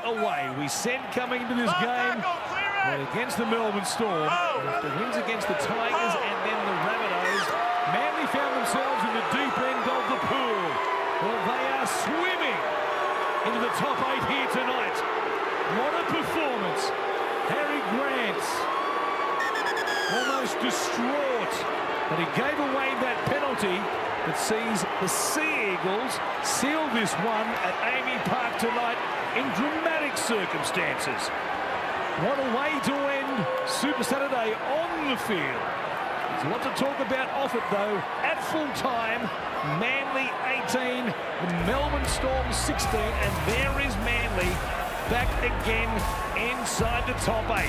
away. We said coming into this game that against the Melbourne Storm, the wins against the Tigers and then the Rabbitohs, Manly found themselves in the deep end of the pool. Well, they are swimming into the top 8 here tonight. What a performance. Harry Grant almost distraught that he gave away that penalty that sees the Sea Eagles seal this one at Amy Park tonight in dramatic circumstances. What a way to end Super Saturday on the field. There's a lot to talk about off it though. At full time, Manly 18, the Melbourne Storm 16, and there is Manly back again inside the top 8.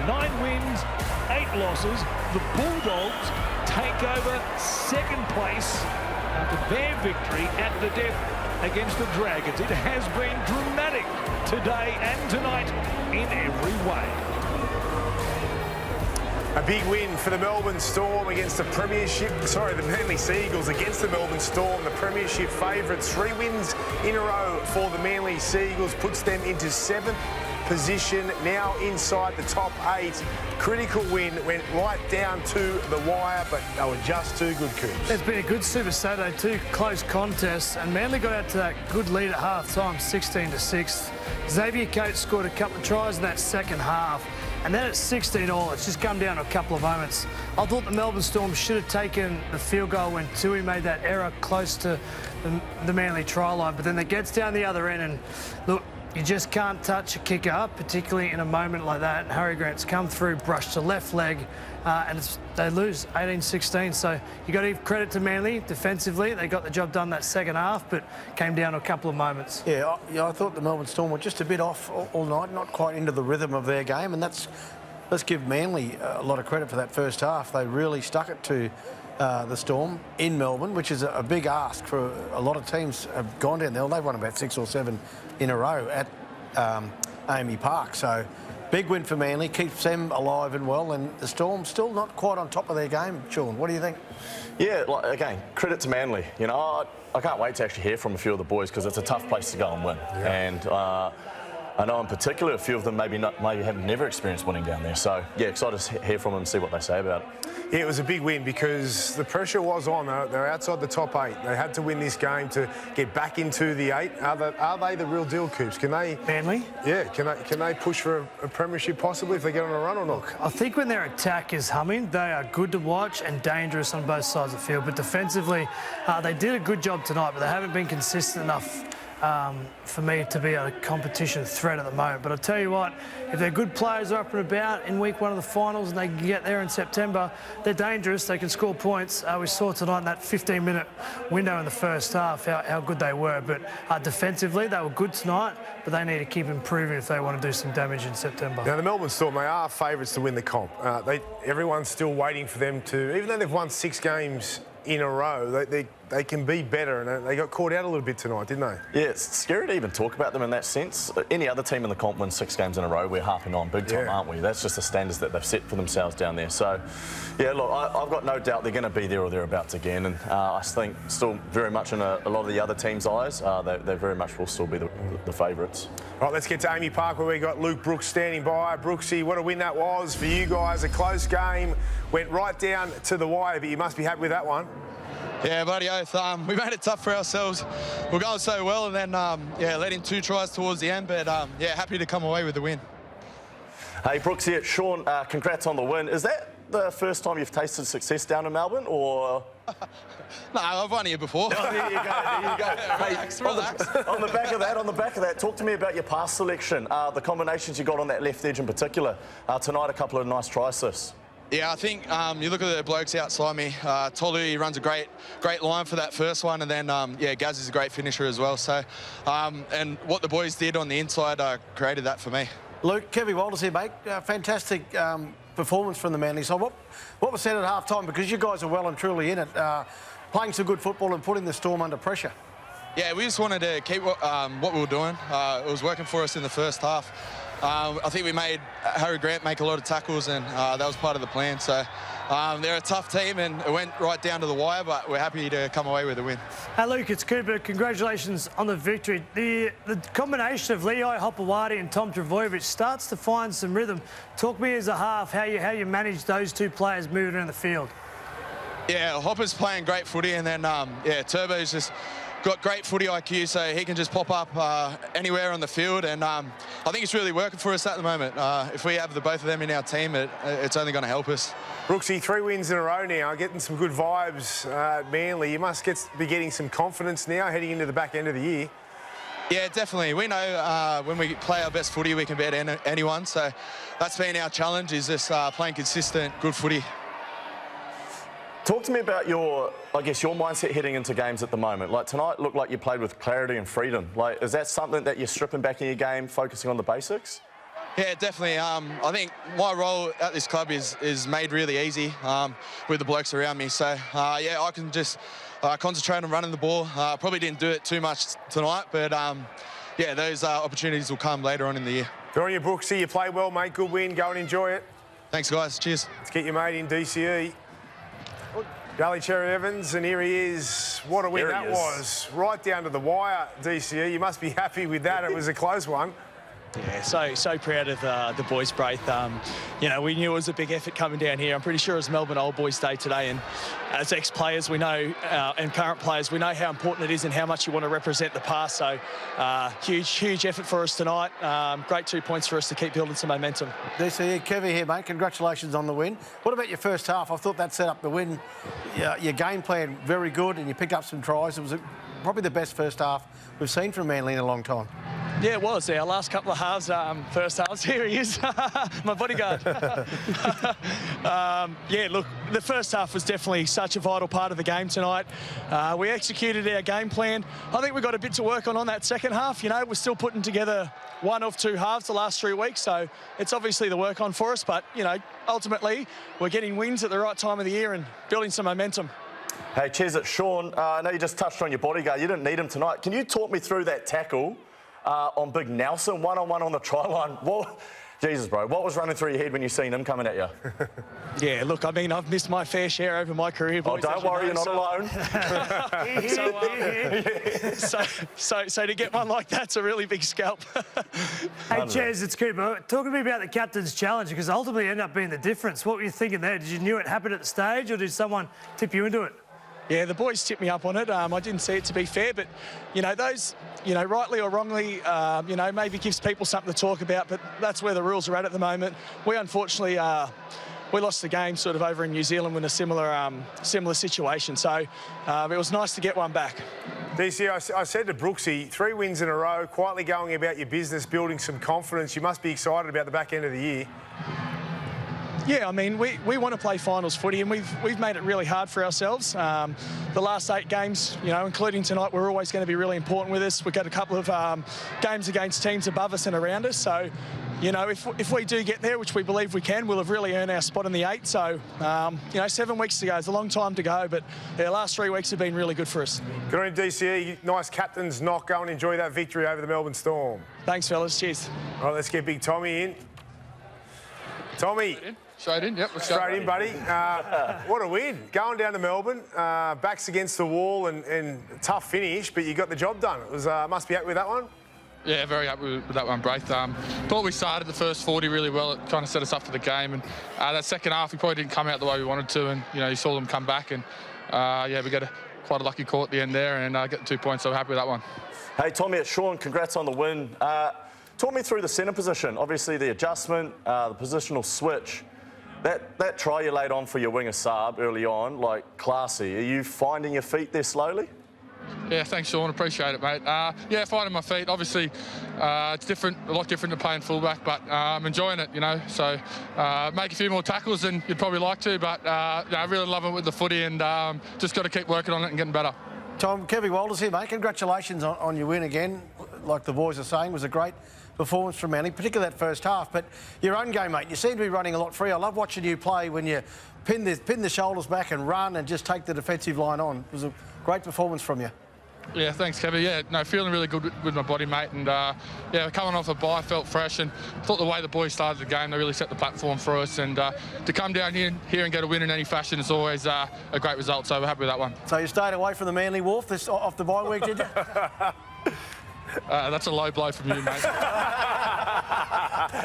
9 wins, 8 losses. The Bulldogs take over second place after their victory at the death against the Dragons. It has been dramatic today and tonight in every way. A big win for the Melbourne Storm against the the Manly Sea Eagles against the Melbourne Storm, the premiership favourites. 3 wins in a row for the Manly Sea Eagles, puts them into 7th position, now inside the top 8. Critical win, went right down to the wire, but they were just too good, Coops. It's been a good Super Saturday, 2 close contests, and Manly got out to that good lead at half-time, 16-6. Xavier Coates scored a couple of tries in that second half, and then at 16-all, it's just come down to a couple of moments. I thought the Melbourne Storm should have taken the field goal when Tui made that error close to the Manly try line, but then it gets down the other end, and look, you just can't touch a kicker up, particularly in a moment like that. And Harry Grant's come through, brushed the left leg, and they lose 18-16. So you got to give credit to Manly defensively. They got the job done that second half, but came down to a couple of moments. Yeah, I thought the Melbourne Storm were just a bit off all night, not quite into the rhythm of their game, and let's give Manly a lot of credit for that first half. They really stuck it to the Storm in Melbourne, which is a big ask for a lot of teams have gone down there. They've won about 6 or 7 in a row at Amy Park. So big win for Manly, keeps them alive and well, and the Storm still not quite on top of their game. Sean, what do you think? Yeah, again, credit to Manly. You know, I can't wait to actually hear from a few of the boys because it's a tough place to go and win. Yeah. And I know in particular a few of them maybe have never experienced winning down there. So, yeah, excited to hear from them and see what they say about it. Yeah, it was a big win because the pressure was on. They're outside the top 8. They had to win this game to get back into the 8. Are they the real deal, Coops? Can they... Manly? Yeah, can they push for a premiership possibly if they get on a run or not? Look, I think when their attack is humming, they are good to watch and dangerous on both sides of the field. But defensively, they did a good job tonight, but they haven't been consistent enough for me to be a competition threat at the moment. But I'll tell you what, if their good players are up and about in week 1 of the finals and they can get there in September, they're dangerous, they can score points. We saw tonight in that 15-minute window in the first half how good they were. But defensively, they were good tonight, but they need to keep improving if they want to do some damage in September. Now, the Melbourne Storm, they are favourites to win the comp. Everyone's still waiting for them to, even though they've won 6 games in a row, they can be better, and they got caught out a little bit tonight, didn't they? Yeah, it's scary to even talk about them in that sense. Any other team in the comp wins 6 games in a row, we're harping on big time, aren't we? That's just the standards that they've set for themselves down there. So, yeah, look, I've got no doubt they're going to be there or thereabouts again, and I think still very much in a lot of the other teams' eyes, they very much will still be the favourites. Right, let's get to Amy Park where we got Luke Brooks standing by. Brooksy, what a win that was for you guys. A close game, went right down to the wire, but you must be happy with that one. Yeah, bloody oath. We made it tough for ourselves. We're going so well, and then, yeah, let in 2 tries towards the end, but, yeah, happy to come away with the win. Hey, Brooksy, Sean, congrats on the win. Is that the first time you've tasted success down in Melbourne, or...? No, I've won here before. Oh, there you go, there you go. Relax, relax. On the back of that, talk to me about your pass selection, the combinations you got on that left edge in particular. Tonight, a couple of nice try assists. Yeah, I think you look at the blokes outside me. Tolu, he runs a great line for that first one, and then yeah, Gaz is a great finisher as well. So, and what the boys did on the inside created that for me. Luke, Kevin Walters here, mate. Fantastic performance from the Manly side. What was said at half-time, because you guys are well and truly in it, playing some good football and putting the Storm under pressure? Yeah, we just wanted to keep what we were doing. It was working for us in the first half. I think we made Harry Grant make a lot of tackles, and that was part of the plan. So, they're a tough team and it went right down to the wire, but we're happy to come away with a win. Hey Luke, it's Cooper. Congratulations on the victory. The combination of Lehigh Hopewadi and Tom Travojevic starts to find some rhythm. Talk me as a half how you manage those two players moving around the field. Yeah, Hopper's playing great footy, and then Turbo's just got great footy IQ, so he can just pop up anywhere on the field, and I think it's really working for us at the moment. If we have the both of them in our team, it's only going to help us. Brooksy, 3 wins in a row now, getting some good vibes at Manly. You must be getting some confidence now heading into the back end of the year. Yeah, definitely. We know when we play our best footy, we can beat anyone, so that's been our challenge, is just playing consistent, good footy. Talk to me about your mindset heading into games at the moment. Like tonight looked like you played with clarity and freedom. Like, is that something that you're stripping back in your game, focusing on the basics? Yeah, definitely. I think my role at this club is made really easy with the blokes around me. So, yeah, I can just concentrate on running the ball. Probably didn't do it too much tonight, but, yeah, those opportunities will come later on in the year. Good on you, Brooksy. You played well, mate. Good win. Go and enjoy it. Thanks, guys. Cheers. Let's get your mate in DCE. Gully Cherry Evans, and here he is. What a win that was. Right down to the wire, DCE. You must be happy with that. It was a close one. Yeah, so proud of the boys, Braith. You know, we knew it was a big effort coming down here. I'm pretty sure it was Melbourne Old Boys Day today, and as ex-players, we know, and current players, we know how important it is and how much you want to represent the past. So, huge effort for us tonight. Great 2 points for us to keep building some momentum. DCE, Kevy here, mate. Congratulations on the win. What about your first half? I thought that set up the win. Your game plan very good, and you picked up some tries. It was probably the best first half we've seen from Manly in a long time. Yeah, it was. Our last couple of halves, first halves, here he is, my bodyguard. Yeah, look, the first half was definitely such a vital part of the game tonight. We executed our game plan. I think we've got a bit to work on that second half. You know, we're still putting together one of 2 halves the last 3 weeks, so it's obviously the work on for us. But, you know, ultimately, we're getting wins at the right time of the year and building some momentum. Hey, cheers, it's Sean. I know you just touched on your bodyguard. You didn't need him tonight. Can you talk me through that tackle on Big Nelson, one-on-one on the try line? Jesus, bro, what was running through your head when you seen him coming at you? Yeah, look, I mean, I've missed my fair share over my career, boys. Oh, don't worry, you're not alone. So to get one like that's a really big scalp. Hey, Chaz, it's Cooper. Talk to me about the captain's challenge, because ultimately it ended up being the difference. What were you thinking there? Did you knew it happened at the stage, or did someone tip you into it? Yeah, the boys tipped me up on it. I didn't see it, to be fair, but, you know, those, you know, rightly or wrongly, you know, maybe gives people something to talk about, but that's where the rules are at the moment. We unfortunately, we lost the game sort of over in New Zealand with a similar situation, so it was nice to get one back. DC, I said to Brooksy, 3 wins in a row, quietly going about your business, building some confidence. You must be excited about the back end of the year. Yeah, I mean, we want to play finals footy, and we've made it really hard for ourselves. The last 8 games, you know, including tonight, we're always going to be really important with us. We've got a couple of games against teams above us and around us. So, you know, if we do get there, which we believe we can, we'll have really earned our spot in the 8. So, you know, 7 weeks to go. It's a long time to go, but the last 3 weeks have been really good for us. Good on you, DCE. Nice captain's knock. Go and enjoy that victory over the Melbourne Storm. Thanks, fellas. Cheers. All right, let's get Big Tommy in. Tommy. Straight in, yep. Straight in, buddy. What a win. Going down to Melbourne, backs against the wall and tough finish, but you got the job done. It was must be happy with that one. Yeah, very happy with that one, Braith. Thought we started the first 40 really well. It kind of set us up for the game. And that second half, we probably didn't come out the way we wanted to. And, you know, you saw them come back. And, yeah, we got quite a lucky call at the end there and get the 2 points, so happy with that one. Hey, Tommy, it's Sean. Congrats on the win. Talk me through the centre position. Obviously, the adjustment, the positional switch. That try you laid on for your winger Saab early on, like, classy. Are you finding your feet there slowly? Yeah, thanks, Sean. Appreciate it, mate. Yeah, finding my feet. Obviously, it's different, a lot different to playing fullback, but I'm enjoying it, you know. So make a few more tackles than you'd probably like to, but I really love it with the footy and just got to keep working on it and getting better. Tom, Kevin Walters here, mate. Congratulations on your win again. Like the boys are saying, it was a great performance from Manly, particularly that first half. But your own game, mate, you seem to be running a lot free. I love watching you play when you pin the shoulders back and run and just take the defensive line on. It was a great performance from you. Yeah, thanks, Kevin. Yeah, no, feeling really good with my body, mate. And, yeah, coming off a bye, felt fresh and thought the way the boys started the game, they really set the platform for us. And to come down here and get a win in any fashion is always a great result, so we're happy with that one. So you stayed away from the Manly Wharf off the bye week, did you? That's a low blow from you, mate.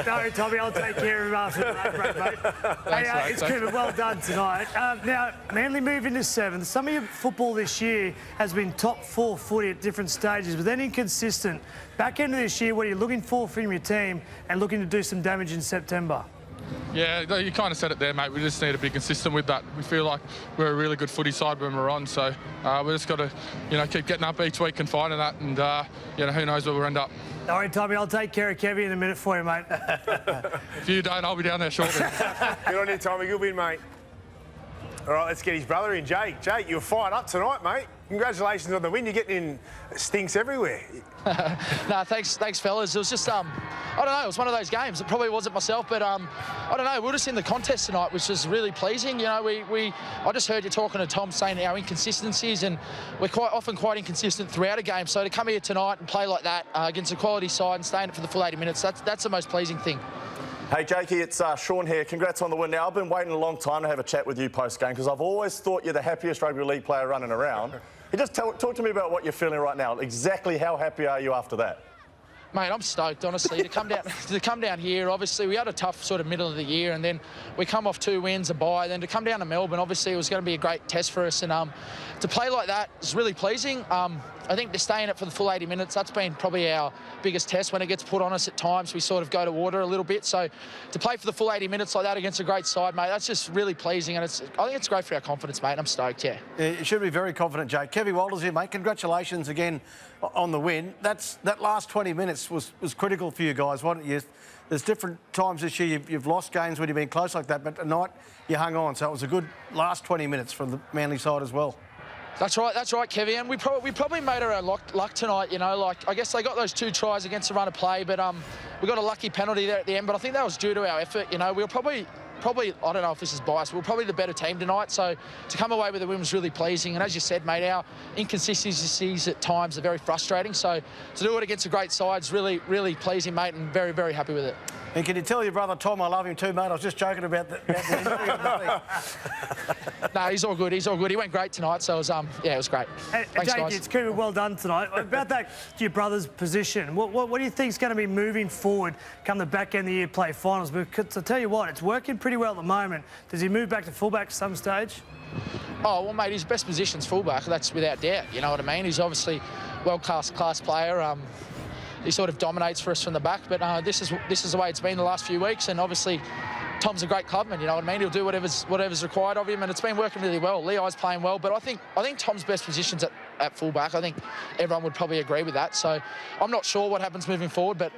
No, Tommy, I'll take care of him after that break, mate. Thanks, Hey, mate. it's Cooper, well done tonight. Now, Manly move into 7th. Some of your football this year has been top 4 footy at different stages, but then inconsistent. Back end of this year, what are you looking for from your team and looking to do some damage in September? Yeah, you kind of said it there, mate. We just need to be consistent with that. We feel like we're a really good footy side when we're on, so we just got to, keep getting up each week and finding that, and who knows where we'll end up. All right, Tommy, I'll take care of Kevy in a minute for you, mate. If you don't, I'll be down there shortly. Good on you, Tommy. Good win, mate. All right, let's get his brother in, Jake. Jake, you were fired up tonight, mate. Congratulations on the win. You're getting in stinks everywhere. No, thanks, fellas. It was just, I don't know, it was one of those games. It probably wasn't myself, but I don't know, we were just in the contest tonight, which was really pleasing. I just heard you talking to Tom saying our inconsistencies, and we're quite often quite inconsistent throughout a game. So to come here tonight and play like that against a quality side and stay in it for the full 80 minutes, that's the most pleasing thing. Hey, Jakey, it's Sean here. Congrats on the win. Now, I've been waiting a long time to have a chat with you post-game because I've always thought you're the happiest rugby league player running around. You just talk to me about what you're feeling right now. Exactly how happy are you after that? Mate, I'm stoked, honestly, to come down here. Obviously, we had a tough sort of middle of the year, and then we come off 2 wins, a bye. Then to come down to Melbourne, obviously, it was going to be a great test for us. And to play like that is really pleasing. I think to stay in it for the full 80 minutes, that's been probably our biggest test. When it gets put on us at times, we sort of go to water a little bit. So to play for the full 80 minutes like that against a great side, mate, that's just really pleasing. And I think it's great for our confidence, mate. I'm stoked, yeah. You should be very confident, Jake. Kevy Walters here, mate. Congratulations again on the win. That last 20 minutes was critical for you guys, wasn't it? There's different times this year you've lost games when you've been close like that, but tonight you hung on. So it was a good last 20 minutes from the Manly side as well. That's right, Kevy. And we probably made our own luck tonight, I guess they got those 2 tries against the run of play, but we got a lucky penalty there at the end, but I think that was due to our effort. We were probably, I don't know if this is biased, we were probably the better team tonight, so to come away with the win was really pleasing. And as you said, mate, our inconsistencies at times are very frustrating, so to do it against a great side is really, really pleasing, mate, and very, very happy with it. And can you tell your brother Tom I love him too, mate? I was just joking about the injury. No, he's all good. He went great tonight, so it was, it was great. Hey, Thanks, Jake, guys. it's Cooper, well done tonight. About that, your brother's position, what do you think is going to be moving forward come the back end of the year play finals? Because I tell you what, it's working pretty well at the moment. Does he move back to fullback at some stage? Oh, well, mate, his best position's fullback. That's without doubt. You know what I mean? He's obviously world-class player. He sort of dominates for us from the back, but this is the way it's been the last few weeks, and obviously Tom's a great clubman, you know what I mean? He'll do whatever's required of him, and it's been working really well. Leai's playing well, but I think Tom's best position's at fullback. I think everyone would probably agree with that. So I'm not sure what happens moving forward, but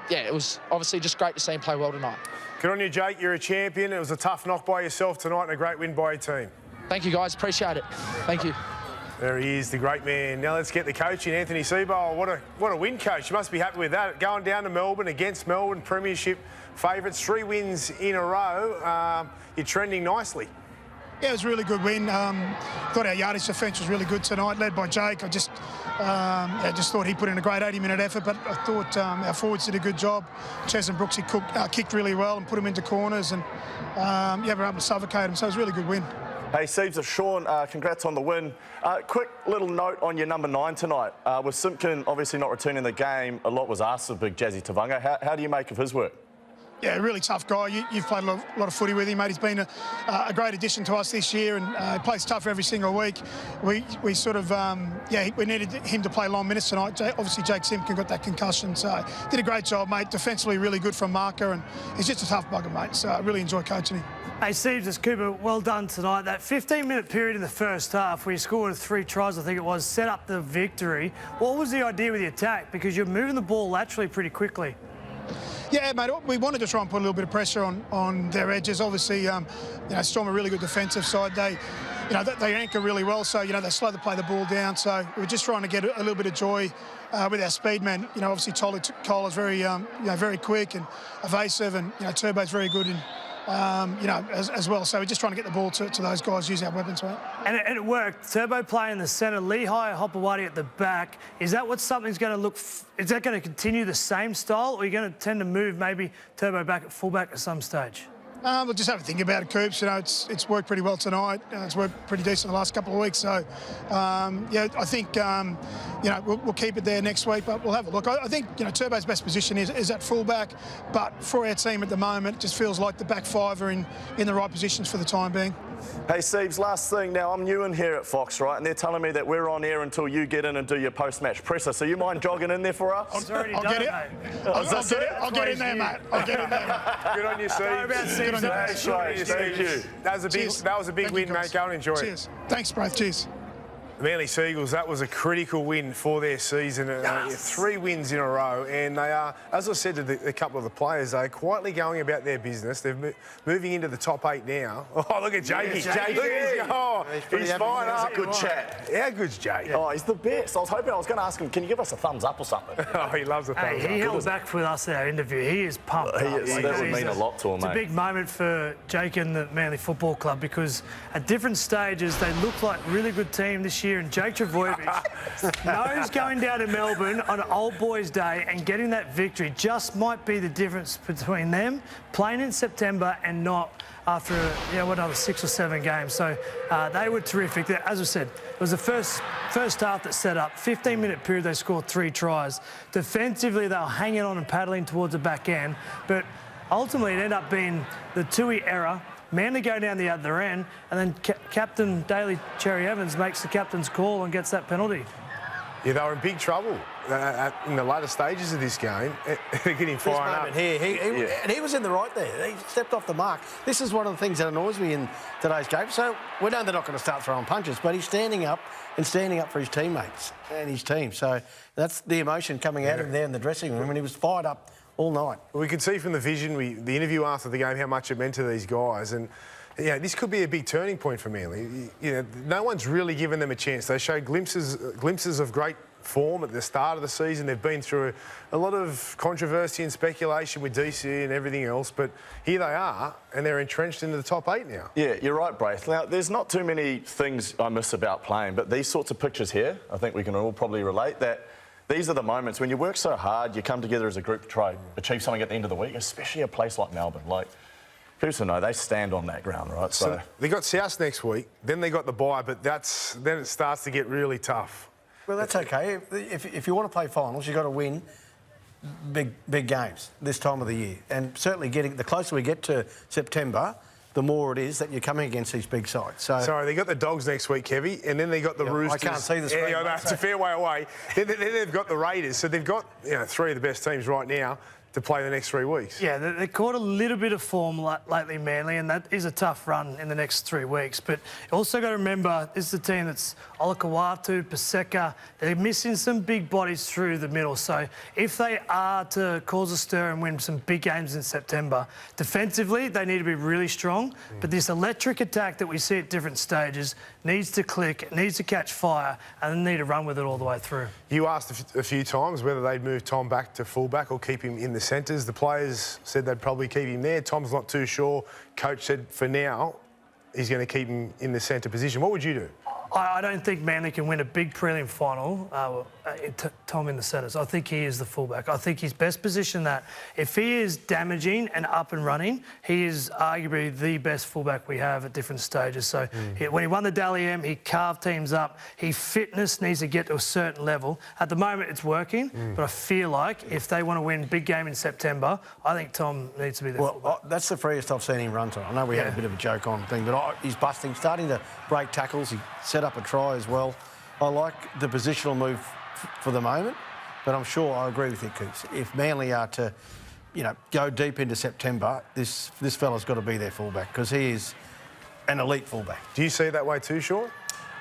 yeah, it was obviously just great to see him play well tonight. Good on you, Jake. You're a champion. It was a tough knock by yourself tonight and a great win by your team. Thank you, guys. Appreciate it. Thank you. There he is, the great man. Now let's get the coach in, Anthony Seabold. What a win, coach. You must be happy with that. Going down to Melbourne against Melbourne Premiership favourites, 3 wins in a row. You're trending nicely. Yeah, it was a really good win. Thought our yardage defence was really good tonight, led by Jake. I just thought he put in a great 80-minute effort, but I thought our forwards did a good job. Ches and Brooksy kicked really well and put them into corners, and we were able to suffocate them, so it was a really good win. Hey, Steves, Sean, congrats on the win. Quick little note on your number 9 tonight. With Simpkin obviously not returning the game, a lot was asked of big Jazzy Tavanga. How do you make of his work? Yeah, a really tough guy. You've played a lot of footy with him, mate. He's been a great addition to us this year, and he plays tough every single week. We sort of, we needed him to play long minutes tonight. Obviously, Jake Simpkin got that concussion, so did a great job, mate. Defensively, really good from marker, and he's just a tough bugger, mate. So I really enjoy coaching him. Hey, Steve, just Cooper, well done tonight. That 15-minute period in the first half where you scored 3 tries, I think it was, set up the victory. What was the idea with the attack? Because you're moving the ball laterally pretty quickly. Yeah, mate, we wanted to try and put a little bit of pressure on their edges. Obviously, Storm a really good defensive side. They anchor really well, so, they slow to play the ball down. So we were just trying to get a little bit of joy with our speed men. Obviously, Cole is very, very quick and evasive, and, Turbo's very good in you know, as well. So we're just trying to get the ball to those guys, use our weapons, mate. And it worked. Turbo play in the centre, Lehigh, Hopewadi at the back. Is that what something's going to look? Is that going to continue the same style, or are you going to tend to move maybe Turbo back at fullback at some stage? We'll just have a think about it, Coops. You know, it's worked pretty well tonight. It's worked pretty decent the last couple of weeks. So, yeah, I think, you know, we'll keep it there next week, but we'll have a look. I think, you know, Turbo's best position is at fullback, but for our team at the moment, it just feels like the back five are in the right positions for the time being. Hey, Steves, last thing. Now, I'm new in here at Fox, right? And they're telling me that we're on air until you get in and do your post-match presser. So you mind jogging in there for us? It's already done, mate. I'll get in there, mate. I'll get in there, mate. Good on you, Steve. Good on you. Thank you. That was a big win, mate. Go and enjoy it. Cheers. Thanks, bro. Cheers. Manly Seagulls, that was a critical win for their season. 3 wins in a row, and they are, as I said to a couple of the players, they're quietly going about their business. They're moving into the top 8 now. Oh, look at Jakey. Look at his goal. He's fine up. Good chat. How good's Jake? Oh, he's the best. I was going to ask him, can you give us a thumbs up or something? Oh, he loves a thumbs up. He held back with us in our interview. He is pumped up. That would mean a lot to him, mate. It's a big moment for Jake and the Manly Football Club, because at different stages they look like a really good team this year, and Jake Travojevic knows going down to Melbourne on an old boys' day and getting that victory just might be the difference between them playing in September and not after, you know, another 6 or 7 games. So they were terrific. As I said, it was the first half that set up. 15-minute period, they scored 3 tries. Defensively, they were hanging on and paddling towards the back end, but ultimately it ended up being the Tui error. Manly go down the other end, and then Captain Daly Cherry Evans makes the captain's call and gets that penalty. Yeah, they were in big trouble in the later stages of this game. They're getting fired up. And he was in the right there. He stepped off the mark. This is one of the things that annoys me in today's game. So we know they're not going to start throwing punches, but he's standing up for his teammates and his team. So that's the emotion coming out of there in the dressing room, and he was fired up all night. We could see from the vision, the interview after the game, how much it meant to these guys. And, yeah, this could be a big turning point for Manly. You know, no one's really given them a chance. They showed glimpses of great form at the start of the season. They've been through a lot of controversy and speculation with DC and everything else, but here they are, and they're entrenched into the top 8 now. Yeah, you're right, Braith. Now, there's not too many things I miss about playing, but these sorts of pictures here, I think we can all probably relate that these are the moments when you work so hard, you come together as a group to try and achieve something at the end of the week, especially a place like Melbourne. Like, people know they stand on that ground, right? So they got South next week, then they got the bye, but then it starts to get really tough. Well, that's okay. If you want to play finals, you've got to win big games this time of the year. And certainly the closer we get to September, the more it is that you're coming against these big sides. So sorry, they got the Dogs next week, Kevy, and then they got the Roosters. I can't see the screen. Yeah, no, it's a fair way away. then they've got the Raiders, so they've got 3 of the best teams right now to play the next 3 weeks. Yeah, they caught a little bit of form lately, Manly, and that is a tough run in the next 3 weeks. But you also got to remember, this is a team that's Olakau'atu, Paseka. They're missing some big bodies through the middle. So if they are to cause a stir and win some big games in September, defensively, they need to be really strong. But this electric attack that we see at different stages needs to click, needs to catch fire, and they need to run with it all the way through. You asked a few times whether they'd move Tom back to fullback or keep him in the centres. The players said they'd probably keep him there. Tom's not too sure. Coach said for now he's going to keep him in the centre position. What would you do? I don't think Manly can win a big prelim final, Tom in the centres. I think he is the fullback. I think he's best positioned that. If he is damaging and up and running, he is arguably the best fullback we have at different stages. So when he won the Dally M, he carved teams up. His fitness needs to get to a certain level. At the moment, it's working, but I feel like if they want to win a big game in September, I think Tom needs to be the fullback. That's the freest I've seen him run to. I know we had a bit of a joke on thing, but he's busting, starting to break tackles. He set up a try as well. I like the positional move for the moment, but I'm sure I agree with you, Coops. If Manly are to, go deep into September, this fella's got to be their fullback because he is an elite fullback. Do you see it that way too, Sean?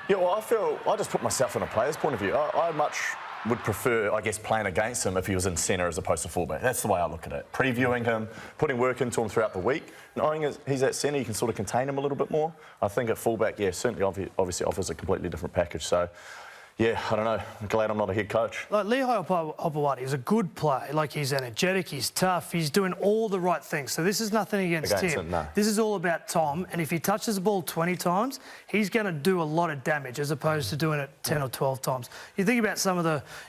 Yeah, well, I just put myself in a player's point of view. I much would prefer, I guess, playing against him if he was in centre as opposed to fullback. That's the way I look at it. Previewing him, putting work into him throughout the week, knowing he's at centre, you can sort of contain him a little bit more. I think at fullback, yeah, certainly obviously offers a completely different package. So, Yeah, I don't know. I'm glad I'm not a head coach. Like Lehigh Hopewadi is a good player. Like, he's energetic, he's tough, he's doing all the right things. So this is nothing against him. No. This is all about Tom, and if he touches the ball 20 times, he's going to do a lot of damage as opposed to doing it 10 or 12 times. You think about some of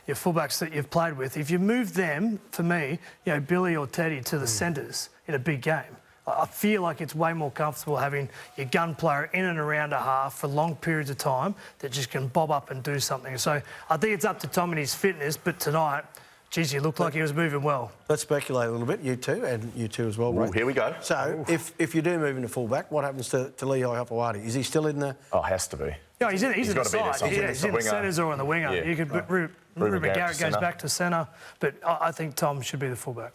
your fullbacks that you've played with. If you move them, for me, you know, Billy or Teddy to the centres in a big game, I feel like it's way more comfortable having your gun player in and around a half for long periods of time that just can bob up and do something. So I think it's up to Tom and his fitness, but tonight, geez, he looked like he was moving well. Let's speculate a little bit, you two, and you two as well, Brad. Ooh, here we go. So if you do move into fullback, what happens to Lehigh Hopewadi? Is he still in the... Oh, has to be. Yeah, he's in the got to be there side. somewhere. He's in the centres or on the winger. Yeah. You could Ruben Garrett goes back to centre, but I think Tom should be the fullback.